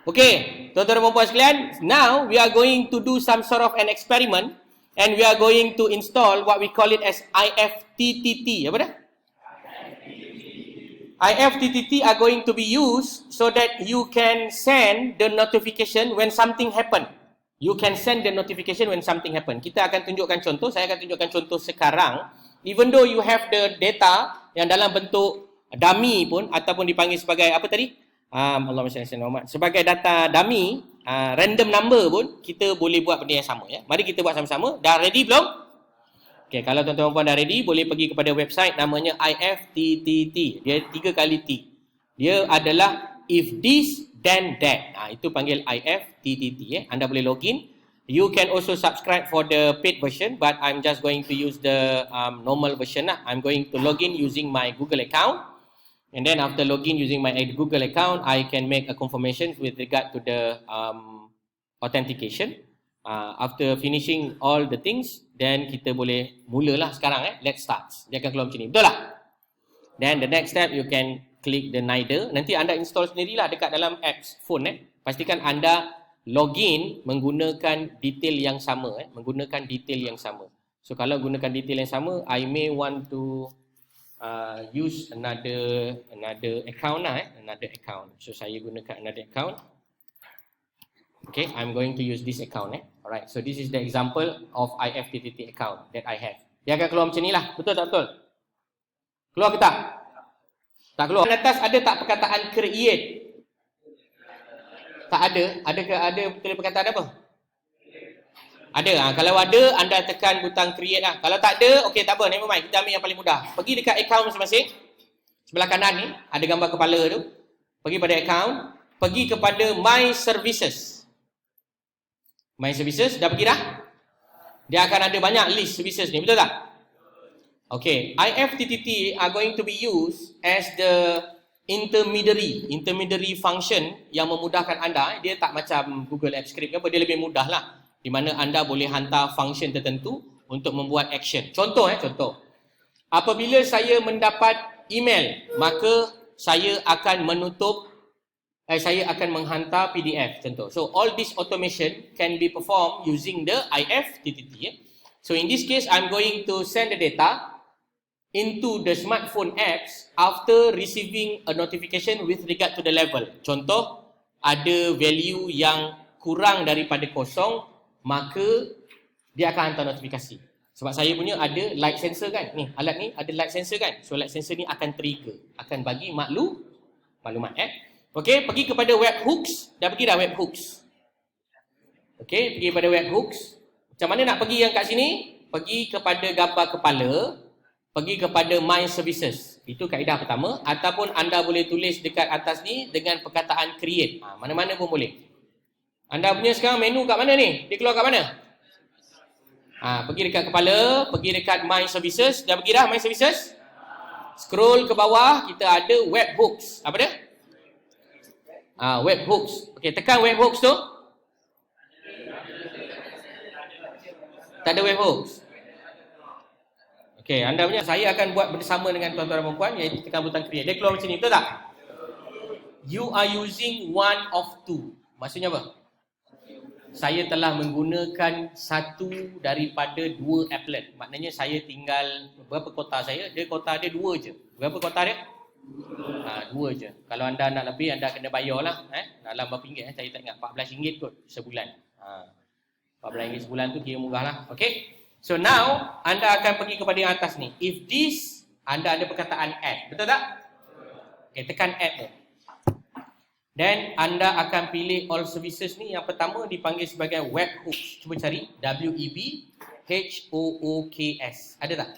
Okay, tuan-tuan dan puan sekalian, now we are going to do some sort of an experiment and we are going to install what we call it as IFTTT. Apa dah? IFTTT are going to be used so that you can send the notification when something happen. You can send the notification when something happen. Kita akan tunjukkan contoh, saya akan tunjukkan contoh sekarang. Even though you have the data yang dalam bentuk dummy pun ataupun dipanggil sebagai apa tadi? Allahumma salli ala Muhammad. Sebagai data dummy, random number pun kita boleh buat benda yang sama ya. Mari kita buat sama-sama. Dah ready belum? Okey, kalau tuan-tuan puan dah ready, boleh pergi kepada website namanya IFTTT. Dia 3 kali T. Dia adalah if this then that. Itu panggil IFTTT ya. Anda boleh login. You can also subscribe for the paid version, but I'm just going to use the normal version lah. I'm going to login using my Google account. And then after login using my Google account, I can make a confirmation with regard to the authentication. After finishing all the things, then kita boleh mulalah sekarang let's start. Dia akan keluar macam ni. Betul tak? Then the next step, you can click the NIDA. Nanti anda install sendirilah dekat dalam apps phone Pastikan anda login menggunakan detail yang sama menggunakan detail yang sama. So kalau gunakan detail yang sama, I may want to use another account another account. So saya gunakan another account. Okay, I'm going to use this account Alright, so this is the example of IFTTT account that I have. Dia akan keluar macam ni lah. Betul tak betul? Keluar ke tak? Tak keluar. Di atas ada tak perkataan create? Tak ada. Ada betul perkataan apa? Ada. Kalau ada, anda tekan butang create lah. Kalau tak ada, okey tak apa, never mind. Kita ambil yang paling mudah. Pergi dekat account masing-masing. Sebelah kanan ni, ada gambar kepala tu. Pergi pada account. Pergi kepada my services. My services, dah pergi dah? Dia akan ada banyak list services ni, betul tak? Okey, IFTTT are going to be used as the intermediary function yang memudahkan anda. Dia tak macam Google Apps Script apa, dia lebih mudah lah. Di mana anda boleh hantar function tertentu untuk membuat action. Contoh contoh. Apabila saya mendapat email, maka saya akan saya akan menghantar PDF contoh. So all this automation can be performed using the IFTTT. So in this case, I'm going to send the data into the smartphone apps after receiving a notification with regard to the level. Contoh, ada value yang kurang daripada kosong, maka dia akan hantar notifikasi. Sebab saya punya ada light sensor kan. Ni, alat ni ada light sensor kan. So light sensor ni akan trigger, akan bagi maklumat Okey, pergi kepada webhooks. Dah pergi dah webhooks? Okey, pergi pada webhooks. Macam mana nak pergi yang kat sini? Pergi kepada gambar kepala, pergi kepada my services. Itu kaedah pertama. Ataupun anda boleh tulis dekat atas ni dengan perkataan create. Mana-mana pun boleh. Anda punya sekarang menu kat mana ni? Dia keluar kat mana? Pergi dekat kepala, pergi dekat my services. Dah pergi dah my services? Scroll ke bawah, kita ada webhooks. Apa dia? Webhooks. Okey, tekan webhooks tu. Tak ada webhooks. Okey, anda punya saya akan buat bersama dengan tuan-tuan dan puan, iaitu tekan butang create. Dia keluar macam ni, betul tak? You are using one of two. Maksudnya apa? Saya telah menggunakan satu daripada dua applet. Maknanya saya tinggal, berapa kota saya? Kota dia 2 je. Berapa kota dia? 2 je. Kalau anda nak lebih, anda kena bayar lah. Dalam berapa ringgit? Saya tak ingat. RM14 kot sebulan. RM14 sebulan tu kira murah lah. Okay. So now, anda akan pergi kepada yang atas ni. If this, anda ada perkataan add. Betul tak? Okay, tekan add tu. Then anda akan pilih all services ni. Yang pertama dipanggil sebagai webhooks. Cuba cari webhooks. Ada tak?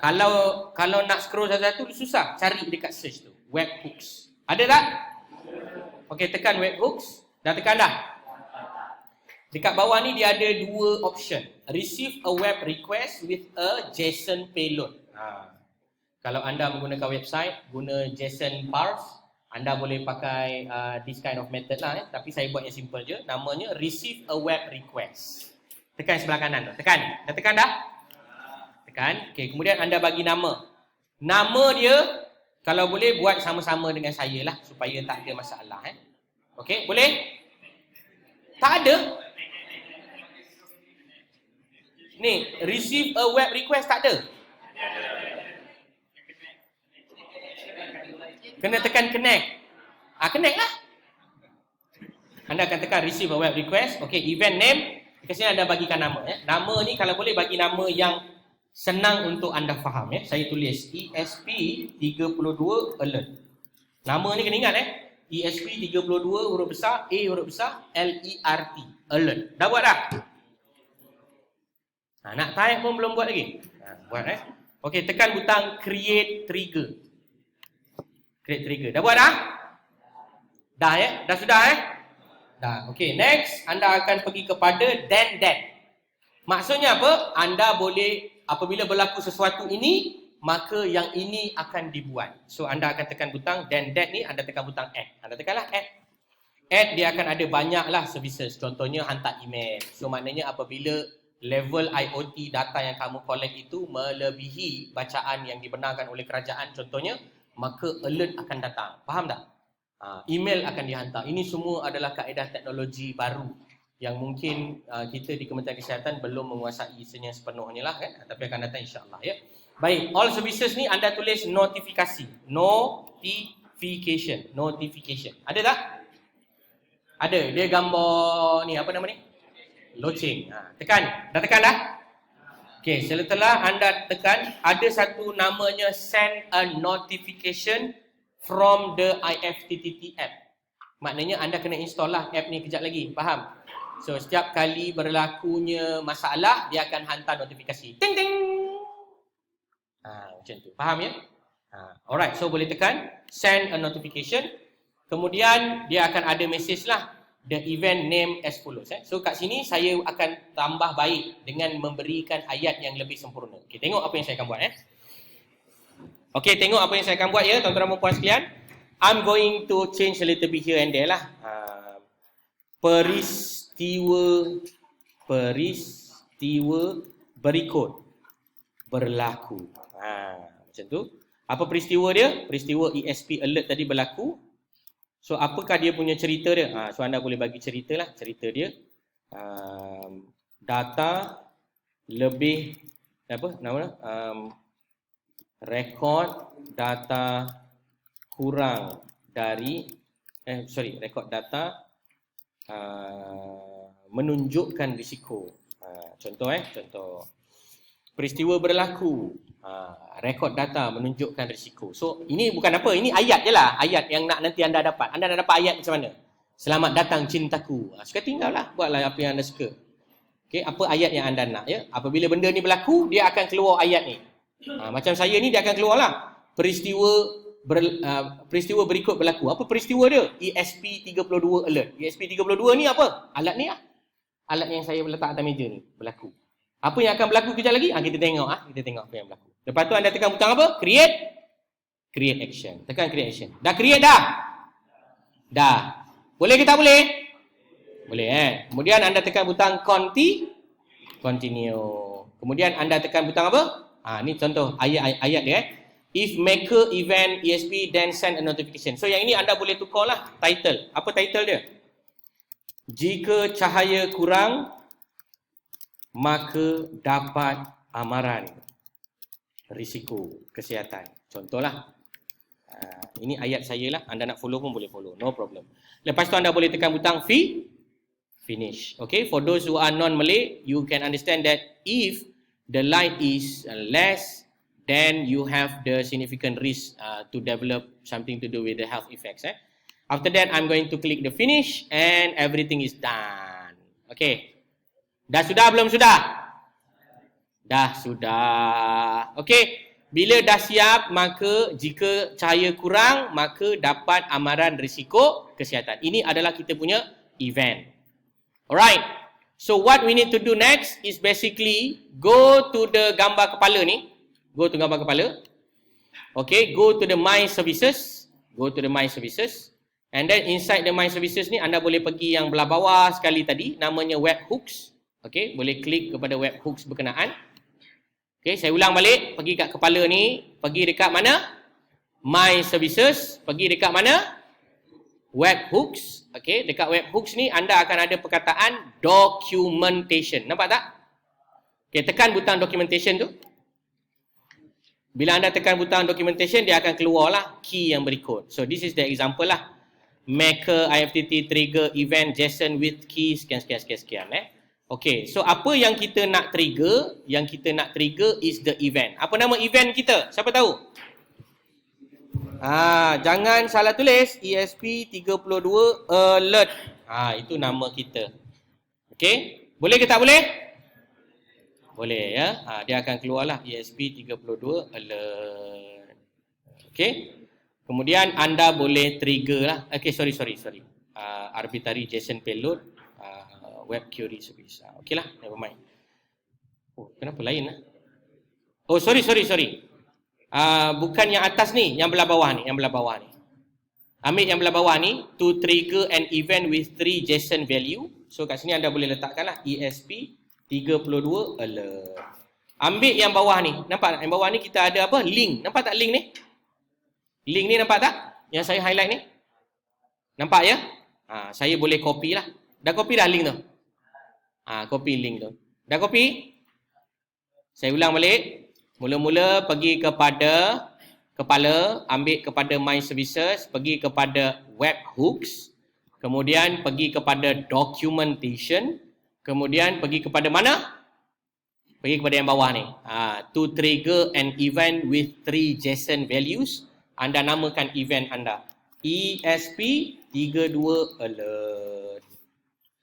Kalau nak scroll satu-satu susah. Cari dekat search tu. Webhooks. Ada tak? Okey, tekan webhooks. Dah tekan dah? Dekat bawah ni dia ada 2 option. Receive a web request with a JSON payload. Kalau anda menggunakan website, guna JSON parse, anda boleh pakai this kind of method lah. Tapi saya buat yang simple je. Namanya receive a web request. Tekan sebelah kanan tu. Tekan. Dah tekan dah? Tekan. Okay, kemudian anda bagi nama. Nama dia, kalau boleh buat sama-sama dengan saya lah. Supaya tak ada masalah. Okey, boleh? Tak ada. Ni, receive a web request tak ada. Kena tekan connect. Connect lah. Anda akan tekan receive a web request. Okey, event name. Kat sini anda bagikan nama. Nama ni kalau boleh bagi nama yang senang untuk anda faham. Saya tulis ESP32 alert. Nama ni kena ingat ESP32 huruf besar, A huruf besar, LERT. Alert. Dah buat dah? Nak type pun belum buat lagi. Buat Okey, tekan butang create trigger. Create trigger. Dah buat dah? Dah Dah sudah Dah. Okey, next anda akan pergi kepada then that. Maksudnya apa? Anda boleh apabila berlaku sesuatu ini, maka yang ini akan dibuat. So anda akan tekan butang then that ni, anda tekan butang add. Anda tekanlah add. Add dia akan ada banyaklah services. Contohnya hantar email. So maknanya apabila level IoT data yang kamu collect itu melebihi bacaan yang dibenarkan oleh kerajaan contohnya, maka alert akan datang. Faham tak? Email akan dihantar. Ini semua adalah kaedah teknologi baru yang mungkin kita di Kementerian Kesihatan belum menguasai sepenuhnya lah tapi akan datang insya-Allah Baik, all services ni anda tulis notifikasi. Notification. Ada tak? Ada. Dia gambar ni apa nama ni? Loceng. Tekan. Dah tekan dah? Okey, setelah anda tekan ada satu namanya send a notification from the IFTTT app. Maknanya anda kena install lah app ni kejap lagi. Faham? So setiap kali berlakunya masalah dia akan hantar notifikasi. Ting ting. Macam tu. Faham ya? Alright, so boleh tekan send a notification. Kemudian dia akan ada message lah. The event name as follows. So kat sini saya akan tambah baik dengan memberikan ayat yang lebih sempurna. Okey, tengok apa yang saya akan buat Okey, tengok apa yang saya akan buat tuan-tuan dan puan sekalian. I'm going to change a little bit here and there lah. Peristiwa berikut berlaku. Macam tu. Apa peristiwa dia? Peristiwa ESP alert tadi berlaku. So apakah dia punya cerita dia? So anda boleh bagi cerita lah. Cerita dia. Data lebih rekod data kurang dari rekod data menunjukkan risiko. Contoh peristiwa berlaku, rekod data menunjukkan risiko. So ini bukan apa, ini ayat je lah, ayat yang nanti anda dapat. Anda nak dapat ayat macam mana? Selamat datang cintaku. Suka tinggal lah, buatlah apa yang anda suka. Okay, apa ayat yang anda nak Apabila benda ni berlaku, dia akan keluar ayat ni. Macam saya ni dia akan keluar lah peristiwa berikut berlaku. Apa peristiwa dia? ESP32 alert. ESP32 ni apa? Alat ni lah. Alat yang saya letak atas meja ni berlaku. Apa yang akan berlaku kejap lagi? Kita tengok kita tengok apa yang berlaku. Lepas tu anda tekan butang apa? Create action. Tekan create action. Dah create dah? Dah. Boleh ke tak boleh? Boleh Kemudian anda tekan butang continue. Kemudian anda tekan butang apa? Ni contoh ayat dia If maker event ESP then send a notification. So yang ini anda boleh tukar lah title. Apa title dia? Jika cahaya kurang, maka dapat amaran risiko kesihatan. Contohlah. Ini ayat saya lah. Anda nak follow pun boleh follow. No problem. Lepas tu anda boleh tekan butang finish. Okay. For those who are non-Malay, you can understand that if the light is less, then you have the significant risk to develop something to do with the health effects. After that, I'm going to click the finish and everything is done. Okay. Dah sudah belum sudah? Dah sudah. Okay. Bila dah siap, maka jika cahaya kurang, maka dapat amaran risiko kesihatan. Ini adalah kita punya event. Alright. So what we need to do next is basically go to the gambar kepala ni. Go to gambar kepala. Okay, go to the My Services. Go to the My Services. And then inside the My Services ni, anda boleh pergi yang belah bawah sekali tadi. Namanya Webhooks. Okay, boleh klik kepada Webhooks berkenaan. Okay, saya ulang balik. Pergi kat kepala ni. Pergi dekat mana? My Services. Pergi dekat mana? Webhooks. okay, dekat webhooks ni anda akan ada perkataan documentation. Nampak tak? Okay, tekan butang documentation tu. Bila anda tekan butang documentation, dia akan keluarlah key yang berikut. So this is the example lah. Maker, IFTT, trigger, event, JSON with key, sekian. Okay, so apa yang kita nak trigger? Yang kita nak trigger is the event. Apa nama event kita? Siapa tahu? Jangan salah tulis. ESP32 alert. Itu nama kita. Okay, boleh ke tak boleh? Boleh ya. Dia akan keluarlah ESP32 alert. Okay. Kemudian anda boleh trigger lah. Okay, sorry. Arbitrary JSON payload, web query service. Okay lah, never mind. Oh, kenapa lain lah? Oh, sorry. Bukan yang atas ni, yang belah bawah ni. Ambil yang belah bawah ni, to trigger an event with 3 JSON value. So kat sini anda boleh letakkanlah ESP32 alert. Ambil yang bawah ni. Nampak tak? Yang bawah ni kita ada apa? Link. Nampak tak link ni? Link ni nampak tak? Yang saya highlight ni. Nampak ya? Saya boleh copy lah. Dah copy dah link tu? Copy link tu. Dah copy? Saya ulang balik. Mula-mula pergi kepada kepala, ambil kepada My Services, pergi kepada webhooks, kemudian pergi kepada documentation, kemudian pergi kepada mana? Pergi kepada yang bawah ni. To trigger an event with 3 JSON values. Anda namakan event anda ESP32 alert.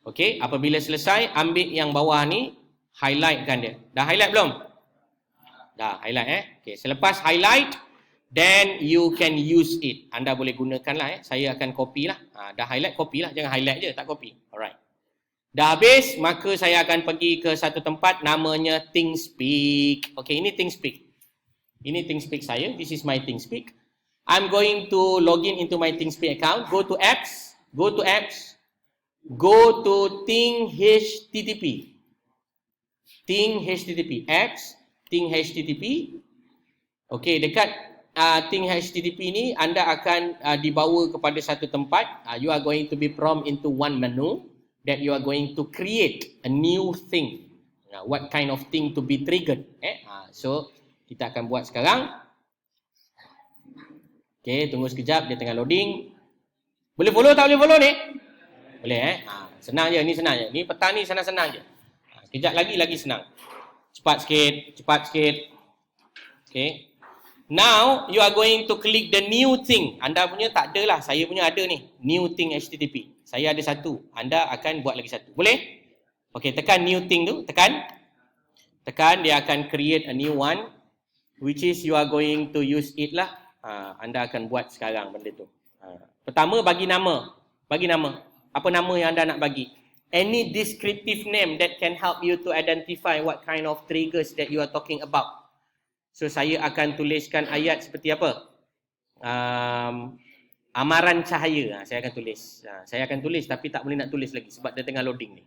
Okey, apabila selesai, ambil yang bawah ni, highlightkan dia. Dah highlight belum? Dah highlight Okey, selepas highlight, then you can use it. Anda boleh gunakanlah Saya akan copy lah. Dah highlight, copy lah. Jangan highlight je, tak copy. Alright. Dah habis, maka saya akan pergi ke satu tempat namanya ThingSpeak. Okey, ini ThingSpeak. Ini ThingSpeak saya. This is my ThingSpeak. I'm going to login into my ThingSpeak account. Go to apps. Go to ThingHTTP. ThingHTTP. Apps. ThingHTTP. Okey, dekat ThingHTTP ni anda akan dibawa kepada satu tempat. You are going to be prompt into one menu that you are going to create a new thing. What kind of thing to be triggered? So kita akan buat sekarang. Okey, tunggu sekejap, dia tengah loading. Boleh follow tak boleh follow ni? Boleh senang je, ni senang je. Ni petang ni senang-senang je. Sekejap lagi senang. Cepat sikit. Okey. Now you are going to click the new thing. Anda punya tak ada lah, saya punya ada ni. New thing HTTP. Saya ada satu. Anda akan buat lagi satu. Boleh? Okey, tekan new thing tu, tekan, dia akan create a new one, which is you are going to use it lah. Anda akan buat sekarang benda tu. Pertama, bagi nama. Apa nama yang anda nak bagi? Any descriptive name that can help you to identify what kind of triggers that you are talking about. So, saya akan tuliskan ayat seperti apa? Amaran cahaya. Saya akan tulis tapi tak boleh nak tulis lagi sebab dia tengah loading ni.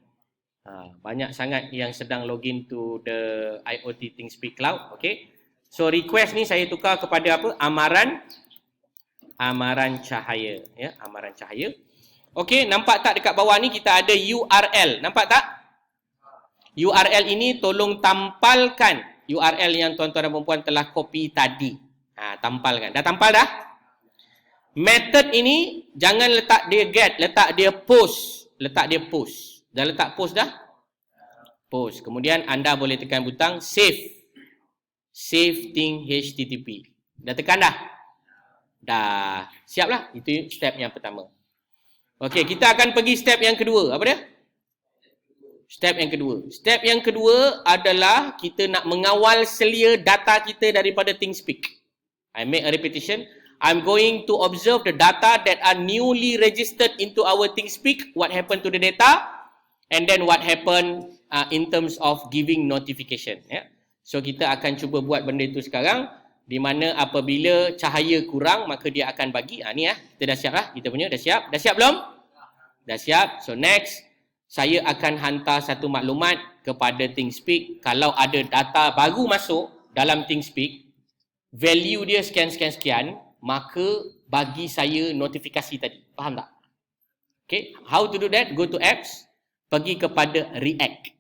Banyak sangat yang sedang login to the IoT ThingSpeak Cloud. Okay. So request ni saya tukar kepada apa? Amaran cahaya, ya, amaran cahaya. Okey, nampak tak dekat bawah ni kita ada URL. Nampak tak? URL ini tolong tampalkan URL yang tuan-tuan dan puan-puan telah copy tadi. Tampalkan. Dah tampal dah? Method ini jangan letak dia get, letak dia post. Dah letak post dah? Post. Kemudian anda boleh tekan butang save. Save ThingHTTP. Dah tekan dah? Dah. Siaplah. Itu step yang pertama. Okey, kita akan pergi step yang kedua. Apa dia? Step yang kedua adalah kita nak mengawal selia data kita daripada ThingSpeak. I make a repetition. I'm going to observe the data that are newly registered into our ThingSpeak. What happened to the data? And then what happened in terms of giving notification. Yeah. So kita akan cuba buat benda itu sekarang, di mana apabila cahaya kurang maka dia akan bagi. Ni kita dah siap lah, kita punya dah siap. Dah siap belum? Dah siap. So next, saya akan hantar satu maklumat kepada ThingSpeak. Kalau ada data baru masuk dalam ThingSpeak, value dia sekian, maka bagi saya notifikasi tadi. Faham tak? Okay, how to do that? Go to apps, pergi kepada React.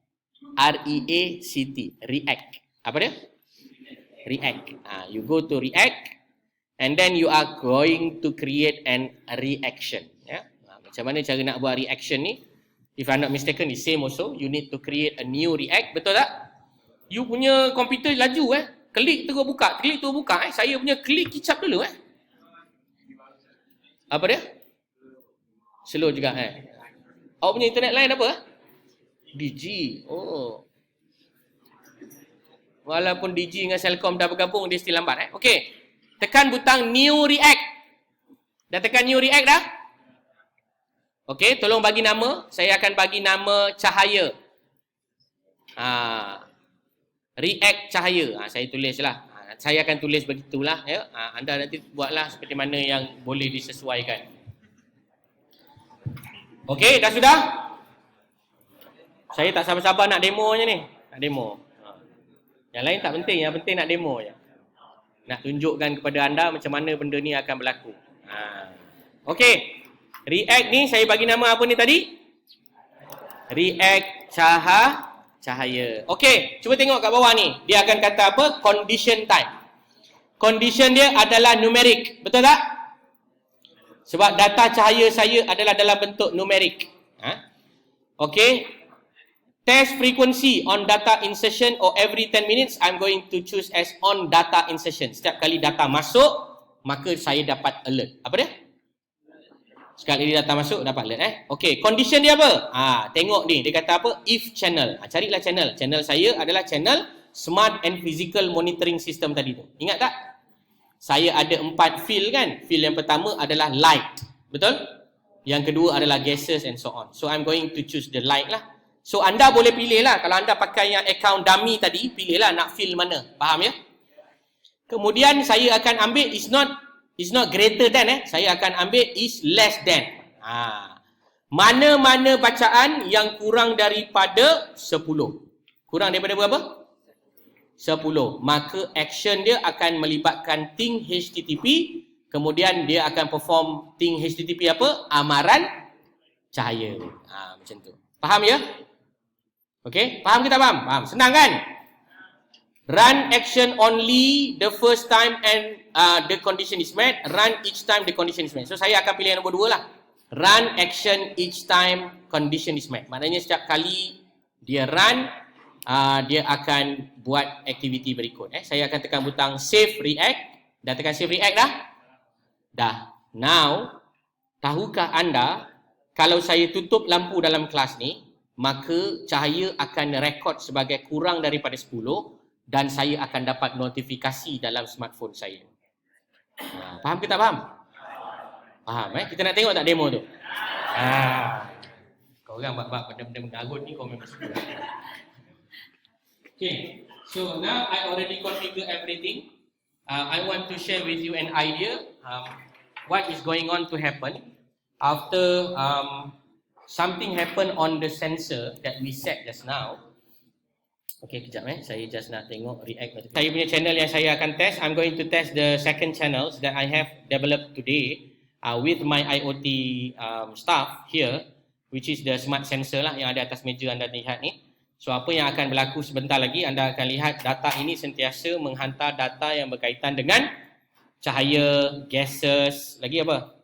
R-E-A-C-T, React. Apa dia? React. You go to React and then you are going to create an reaction. Ya? Macam mana cara nak buat reaction ni? If I'm not mistaken, it's same also. You need to create a new React. Betul tak? You punya komputer laju Klik terus buka, klik terus buka. Saya punya klik kicap dulu Apa dia? Slow juga Awak punya internet lain apa? Digi. Oh. Walaupun Digi dengan Celcom dah bergabung, dia still lambat Okey. Tekan butang New React. Dah tekan New React dah? Okey, tolong bagi nama. Saya akan bagi nama Cahaya. React Cahaya. Saya tulislah. Saya akan tulis begitulah ya. Anda nanti buatlah seperti mana yang boleh disesuaikan. Okey, dah sudah? Saya tak sabar-sabar nak demonya ni. Nak demo. Yang lain tak penting, yang penting nak demo je. Nak tunjukkan kepada anda macam mana benda ni akan berlaku. Okey. React ni saya bagi nama apa ni tadi? React Cahaya. Okey, cuba tengok kat bawah ni. Dia akan kata apa? Condition type. Condition dia adalah numerik. Betul tak? Sebab data cahaya saya adalah dalam bentuk numerik. Okey. Test frequency on data insertion or every 10 minutes, I'm going to choose as on data insertion. Setiap kali data masuk, maka saya dapat alert. Apa dia? Sekali data masuk, dapat alert. Okey, condition dia apa? Tengok ni, dia kata apa? If channel. Carilah channel. Channel saya adalah channel Smart and Physical Monitoring System tadi tu. Ingat tak? Saya ada 4 field kan? Field yang pertama adalah light. Betul? Yang kedua adalah gases and so on. So, I'm going to choose the light lah. So, anda boleh pilih lah. Kalau anda pakai yang account dummy tadi, pilihlah nak fill mana. Faham ya? Kemudian, saya akan ambil is not greater than. Saya akan ambil is less than. Mana-mana bacaan yang kurang daripada 10. Kurang daripada berapa? 10. Maka action dia akan melibatkan ting HTTP. Kemudian, dia akan perform ting HTTP apa? Amaran cahaya. Macam tu. Faham ya? Okey, faham ke tak faham? Faham. Senang kan? Run action only the first time and the condition is met. Run each time the condition is met. So, saya akan pilih yang nombor 2 lah. Run action each time condition is met. Maknanya setiap kali dia run, dia akan buat aktiviti berikut. Saya akan tekan butang Save React. Dah tekan Save React dah? Dah. Now, tahukah anda kalau saya tutup lampu dalam kelas ni, maka cahaya akan rekod sebagai kurang daripada 10 dan saya akan dapat notifikasi dalam smartphone saya. Faham ke tak faham? Faham Kita nak tengok tak demo tu? Kau orang bab benda-benda mengarut ni kau memang suka. Okay, so now I already configure everything. I want to share with you an idea what is going on to happen after something happen on the sensor that we set just now. Okay, kejap saya just nak tengok React. Saya punya channel yang saya akan test, I'm going to test the second channels that I have developed today with my IoT stuff here, which is the smart sensor lah yang ada atas meja anda lihat ni. So, apa yang akan berlaku sebentar lagi, anda akan lihat data ini sentiasa menghantar data yang berkaitan dengan cahaya, gases, lagi apa?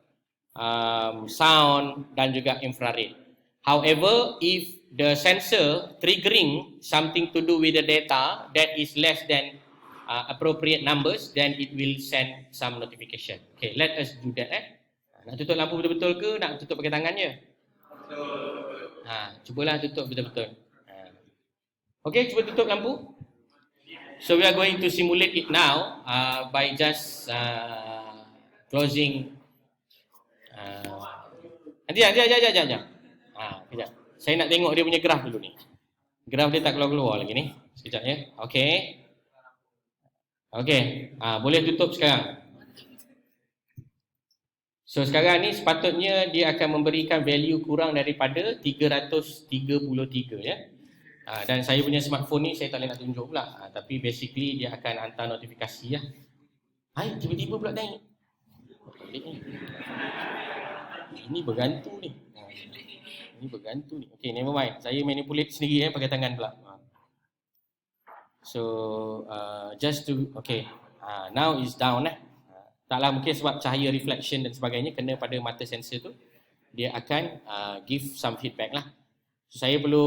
Sound dan juga infrared. However, if the sensor triggering something to do with the data that is less than appropriate numbers, then it will send some notification. Okay, let us do that. Nak tutup lampu betul-betul ke nak tutup pakai tangan je? Cubalah tutup betul-betul. Okay, cuba tutup lampu. So we are going to simulate it now by just closing. Sekejap. Kejap. Saya nak tengok dia punya graf dulu ni. Graf dia tak keluar-keluar lagi ni. Sekejap ya. Okey. Boleh tutup sekarang. So sekarang ni sepatutnya dia akan memberikan value kurang daripada 333 ya. Dan saya punya smartphone ni saya tak boleh nak tunjuk pula. Tapi basically dia akan hantar notifikasi ya. Tiba-tiba pula tengok. Ini bergantu ni. Ini bergantung ni. Okay, never mind. Saya manipulate sendiri pakai tangan pula. So, just to, okay. Now is down taklah mungkin sebab cahaya reflection dan sebagainya kena pada mata sensor tu. Dia akan give some feedback lah. So, saya perlu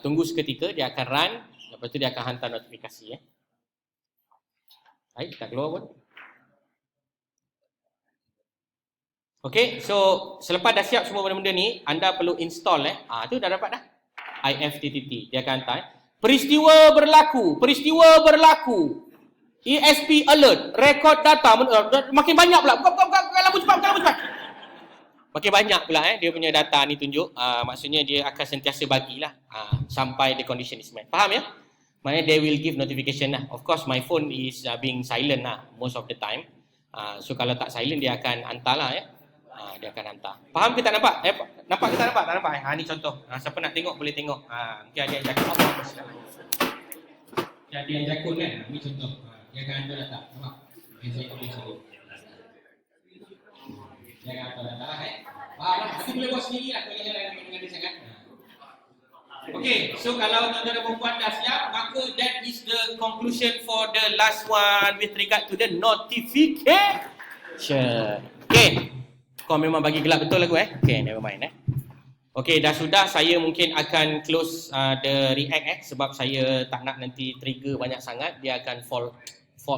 tunggu seketika, dia akan run. Lepas tu dia akan hantar notifikasi. Baik, tak keluar pun. Okay, so selepas dah siap semua benda-benda ni, anda perlu install tu dah dapat dah. IFTTT, dia akan hantar. Peristiwa berlaku. ESP alert, rekod data. Makin banyak pula. Buka lampu cepat. Makin banyak pula dia punya data ni tunjuk. Maksudnya dia akan sentiasa bagilah sampai the condition is met. Faham ya? Maknanya they will give notification lah. Of course my phone is being silent lah most of the time. So kalau tak silent dia akan hantar lah ya. Dia akan hantar. Faham ke tak nampak? Nampak ke tak nampak? Tak nampak. Ni contoh. Siapa nak tengok boleh tengok. Mungkin ada yang jakun. Ada yang jakun kan? Ni contoh. Dia akan hantar data. Nampak? Saya boleh cari. Dia akan hantar data lah Faham lah. Nanti boleh buat sendiri lah. Kalau jangan dengan dia sangat. Okay. So kalau tuan-tuan dan perempuan dah siap, maka that is the conclusion for the last one with regard to the notification. Okay. Kau memang bagi gelap betul lagu Okay, never mind Okay, dah sudah. Saya mungkin akan close the react sebab saya tak nak nanti trigger banyak sangat. Dia akan fault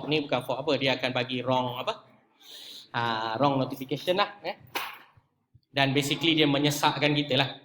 ni bukan fault apa. Dia akan bagi wrong wrong notification lah Dan basically dia menyesakkan kita lah.